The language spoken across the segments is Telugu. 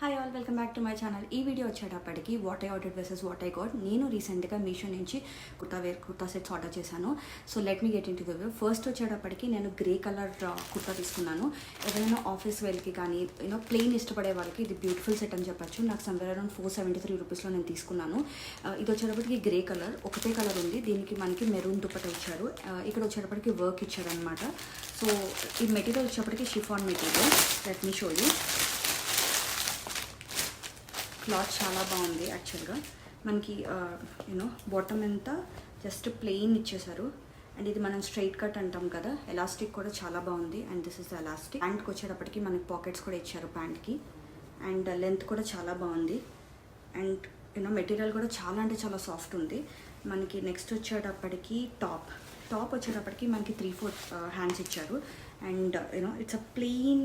Hi all, welcome back to my channel. ఈ వీడియో వచ్చేటప్పటికి what I ordered versus what I got. నేను రీసెంట్గా మీషో నుంచి కుర్తా సెట్స్ ఆర్డర్ చేశాను. So let me get in to the view. First వచ్చేటప్పటికి నేను గ్రే కలర్ కుర్తా తీసుకున్నాను. ఎవరైనా ఆఫీస్ వేర్కి కానీ ప్లెయిన్ ఇష్టపడే వాళ్ళకి ఇది బ్యూటిఫుల్ సెట్ అని చెప్పచ్చు. నాకు సమ్వేర్ అరౌండ్ 473 రూపీస్లో నేను తీసుకున్నాను. ఇది వచ్చేటప్పటికి గ్రే కలర్, ఒకటే కలర్ ఉంది. దీనికి మనకి మెరూన్ దుపట్టా ఇచ్చారు. ఇక్కడ వచ్చేటప్పటికి వర్క్ ఇచ్చారనమాట. సో ఈ మెటీరియల్ వచ్చేటప్పటికి chiffon material. Let me show you. Cloth చాలా బాగుంది. యాక్చువల్గా మనకి బాటమ్ అంతా జస్ట్ ప్లెయిన్ ఇచ్చేసారు. అండ్ ఇది మనం స్ట్రైట్ కట్ అంటాం కదా, ఎలాస్టిక్ కూడా చాలా బాగుంది. And this is elastic. ప్యాంట్కి వచ్చేటప్పటికి మనకి పాకెట్స్ కూడా ఇచ్చారు ప్యాంట్కి. అండ్ లెంత్ కూడా చాలా బాగుంది. అండ్ మెటీరియల్ కూడా చాలా అంటే చాలా సాఫ్ట్ ఉంది. మనకి నెక్స్ట్ వచ్చేటప్పటికి టాప్ వచ్చేటప్పటికి మనకి 3/4 హ్యాండ్స్ ఇచ్చారు. And it's a plain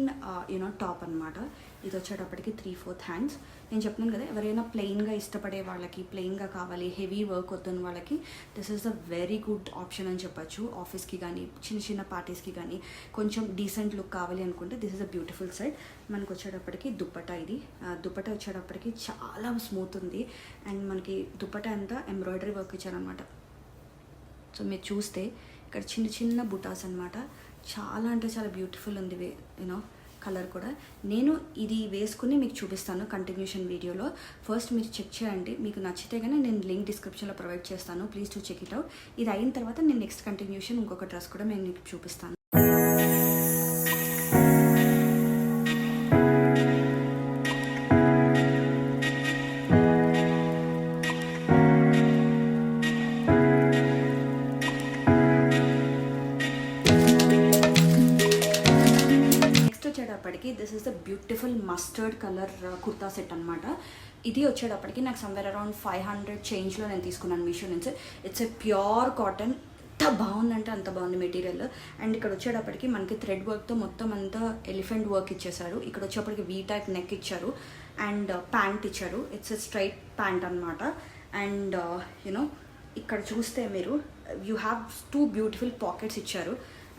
top అనమాట. ఇది వచ్చేటప్పటికి 3/4 హ్యాండ్స్. నేను చెప్తున్నాను కదా, ఎవరైనా ప్లెయిన్గా ఇష్టపడే వాళ్ళకి, ప్లెయిన్గా కావాలి, హెవీ వర్క్ వద్దని వాళ్ళకి this is a very good option అని చెప్పచ్చు. ఆఫీస్కి కానీ చిన్న చిన్న పార్టీస్కి కానీ కొంచెం డీసెంట్ లుక్ కావాలి అనుకుంటే this is a beautiful set. మనకు వచ్చేటప్పటికి దుపట్టా, ఇది దుపట్టా వచ్చేటప్పటికి చాలా స్మూత్ ఉంది. అండ్ మనకి దుపట్టా అంతా ఎంబ్రాయిడరీ వర్క్ ఇచ్చారనమాట. సో మీరు చూస్తే ఇక్కడ చిన్న చిన్న బుటాస్ అనమాట. చాలా అంటే చాలా బ్యూటిఫుల్ ఉంది కలర్ కూడా. నేను ఇది వేసుకుని మీకు చూపిస్తాను కంటిన్యూషన్ వీడియోలో. ఫస్ట్ మీరు చెక్ చేయండి, మీకు నచ్చితే కానీ నేను లింక్ డిస్క్రిప్షన్లో ప్రొవైడ్ చేస్తాను. Please to check it out. ఇది అయిన తర్వాత నేను నెక్స్ట్ కంటిన్యూషన్ ఇంకొక డ్రెస్ కూడా నేను మీకు చూపిస్తాను. వచ్చేటప్పటికి this is the beautiful mustard colour kurta set అనమాట. ఇది వచ్చేటప్పటికి నాకు సమ్వేర్ అరౌండ్ 500 చేంజ్లో నేను తీసుకున్నాను మీషో నుంచి. It's a pure cotton. ఎంత బాగుందంటే అంత బాగుంది మెటీరియల్. అండ్ ఇక్కడ వచ్చేటప్పటికి మనకి థ్రెడ్ వర్క్తో మొత్తం అంతా ఎలిఫెంట్ వర్క్ ఇచ్చేసారు. ఇక్కడ వచ్చేటప్పటికి వీ టైప్ నెక్ ఇచ్చారు. అండ్ ప్యాంట్ ఇచ్చారు. ఇట్స్ ఎ స్ట్రైట్ ప్యాంట్ అనమాట. అండ్ ఇక్కడ చూస్తే మీరు యూ హ్యావ్ 2 బ్యూటిఫుల్ పాకెట్స్ ఇచ్చారు.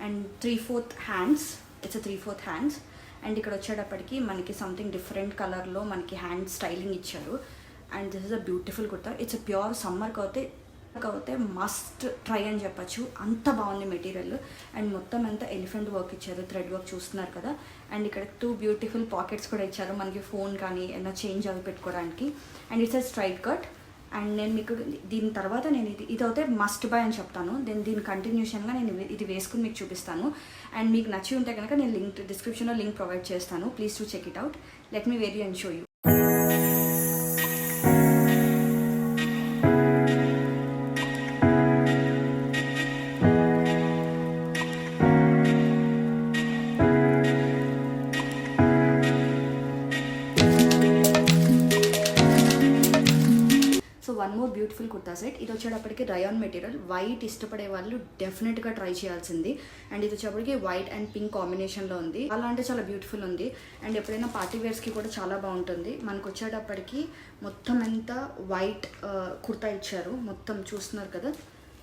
And 3/4 hands. It's 3/4 hands. And ఇక్కడ వచ్చేటప్పటికి మనకి సంథింగ్ డిఫరెంట్ కలర్లో మనకి హ్యాండ్ స్టైలింగ్ ఇచ్చారు. And this is a beautiful kurta. It's pure సమ్మర్కి అయితే మస్ట్ ట్రై అని చెప్పచ్చు. అంత బాగుంది మెటీరియల్. అండ్ మొత్తం అంతా ఎలిఫెంట్ వర్క్ ఇచ్చారు, థ్రెడ్ వర్క్ చూస్తున్నారు కదా. అండ్ ఇక్కడ 2 బ్యూటిఫుల్ పాకెట్స్ కూడా ఇచ్చారు మనకి ఫోన్ కానీ ఏమైనా చేంజ్ అవి పెట్టుకోవడానికి. And it's a straight cut. And నేను మీకు దీని తర్వాత నేను ఇది అయితే మస్ట్ బై అని చెప్తాను. దీని కంటిన్యూషన్గా నేను ఇది వేసుకుని మీకు చూపిస్తాను. అండ్ మీకు నచ్చి ఉంటే కనుక నేను లింక్ డిస్క్రిప్షన్లో లింక్ ప్రొవైడ్ చేస్తాను. Please to check it out. Let me wear you and show you. One more beautiful kurta set. ఇది వచ్చేటప్పటికి రయాన్ మెటీరియల్. వైట్ ఇష్టపడే వాళ్ళు డెఫినెట్గా ట్రై చేయాల్సింది. అండ్ ఇది వచ్చేటప్పటికి వైట్ అండ్ పింక్ కాంబినేషన్లో ఉంది. చాలా అంటే చాలా బ్యూటిఫుల్ ఉంది. అండ్ ఎప్పుడైనా పార్టీ వేర్స్కి కూడా చాలా బాగుంటుంది. మనకు వచ్చేటప్పటికి మొత్తం అంతా వైట్ కుర్తా ఇచ్చారు. మొత్తం చూస్తున్నారు కదా,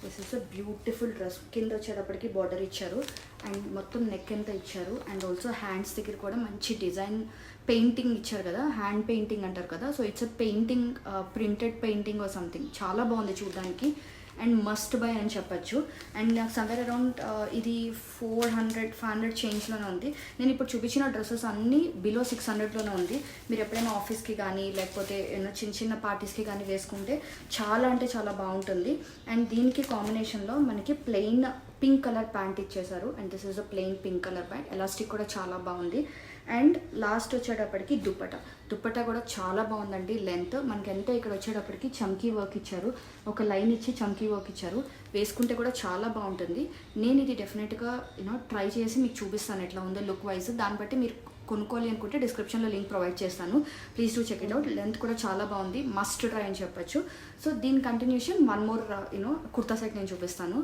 this is a beautiful dress. కింద వచ్చేటప్పటికి బార్డర్ ఇచ్చారు. అండ్ మొత్తం నెక్ ఎంత ఇచ్చారు. అండ్ ఆల్సో హ్యాండ్స్ దగ్గర కూడా మంచి డిజైన్ పెయింటింగ్ ఇచ్చారు కదా, హ్యాండ్ పెయింటింగ్ అంటారు కదా. So it's a painting, printed painting or something. చాలా బాగుంది చూడడానికి. అండ్ మస్ట్ బై అని చెప్పచ్చు. అండ్ నాకు సమ్వేర్ అరౌండ్ ఇది 400-500 చేంజ్లోనే ఉంది. నేను ఇప్పుడు చూపించిన డ్రెస్సెస్ అన్నీ బిలో 600లోనే ఉంది. మీరు ఎప్పుడైనా ఆఫీస్కి కానీ లేకపోతే చిన్న చిన్న పార్టీస్కి కానీ వేసుకుంటే చాలా అంటే చాలా బాగుంటుంది. అండ్ దీనికి కాంబినేషన్లో మనకి ప్లెయిన్ పింక్ కలర్ ప్యాంట్ ఇచ్చేసారు. And this is a plain pink colour pant. Elastic కూడా చాలా బాగుంది. అండ్ లాస్ట్ వచ్చేటప్పటికి దుపట్టా కూడా చాలా బాగుందండి. లెంత్ మనకి ఎంత ఇక్కడ వచ్చేటప్పటికి చంకీ వర్క్ ఇచ్చారు. ఒక లైన్ ఇచ్చి చంకీ వర్క్ ఇచ్చారు. వేసుకుంటే కూడా చాలా బాగుంటుంది. నేను ఇది డెఫినెట్గా ట్రై చేసి మీకు చూపిస్తాను ఎట్లా ఉందో లుక్ వైజ్. దాన్ని బట్టి మీరు కొనుక్కోవాలి అనుకుంటే డిస్క్రిప్షన్లో లింక్ ప్రొవైడ్ చేస్తాను. Please to check it out. Length కూడా చాలా బాగుంది. మస్ట్ ట్రై అని చెప్పచ్చు. సో దీని continuation one more kurta set నేను చూపిస్తాను.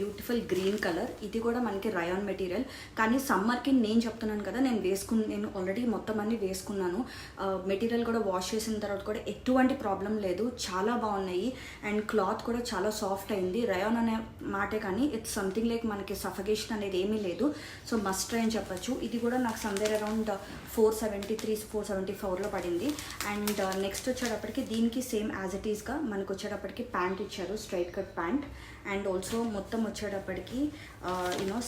Beautiful green colour. ఇది కూడా మనకి రయాన్ రయాన్ మెటీరియల్. కానీ సమ్మర్కి నేను చెప్తున్నాను కదా, నేను ఆల్రెడీ మొత్తం అన్ని వేసుకున్నాను. మెటీరియల్ కూడా వాష్ చేసిన తర్వాత కూడా ఎటువంటి ప్రాబ్లం లేదు, చాలా బాగున్నాయి. అండ్ క్లాత్ కూడా చాలా సాఫ్ట్ అయింది. రయాన్ అనే మాటే కానీ ఇట్స్ సంథింగ్ లైక్ మనకి సఫకేషన్ అనేది ఏమీ లేదు. సో మస్ట్ ట్రై అని చెప్పచ్చు. ఇది కూడా నాకు సమ్వేర్ అరౌండ్ 473 474లో పడింది. అండ్ నెక్స్ట్ వచ్చేటప్పటికి దీనికి సేమ్ యాజ్ ఇట్ ఈస్గా మనకు వచ్చేటప్పటికి ప్యాంట్ ఇచ్చారు, straight cut pant. And also మొత్తం వచ్చేటప్పటికి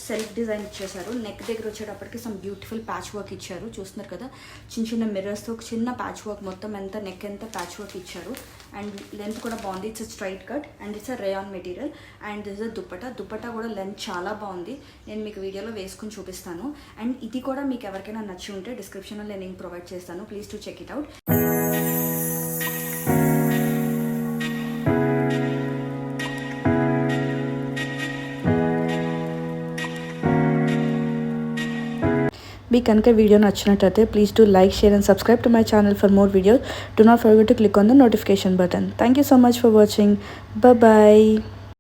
సెల్ఫ్ డిజైన్ ఇచ్చేసారు. నెక్ దగ్గర వచ్చేటప్పటికి సమ్ బ్యూటిఫుల్ ప్యాచ్ వర్క్ ఇచ్చారు, చూస్తున్నారు కదా, చిన్న చిన్న మిర్రర్స్తో ఒక చిన్న ప్యాచ్ వర్క్, మొత్తం ఎంత నెక్ ఎంత ప్యాచ్ వర్క్ ఇచ్చారు. అండ్ లెంత్ కూడా బాగుంది, it's straight cut and it's rayon material. And this dupatta కూడా లెంత్ చాలా బాగుంది, నేను మీకు వీడియోలో వేసుకుని చూపిస్తాను. అండ్ ఇది కూడా మీకు ఎవరికైనా నచ్చి ఉంటే డిస్క్రిప్షన్లో నేను లింక్ ప్రొవైడ్ చేస్తాను, please to check it out. మీకు కనుక వీడియో నచ్చినట్లయితే please to like, share and subscribe to my channel for more videos. Do not forget to click on the notification button. Thank you so much for watching. Bye bye.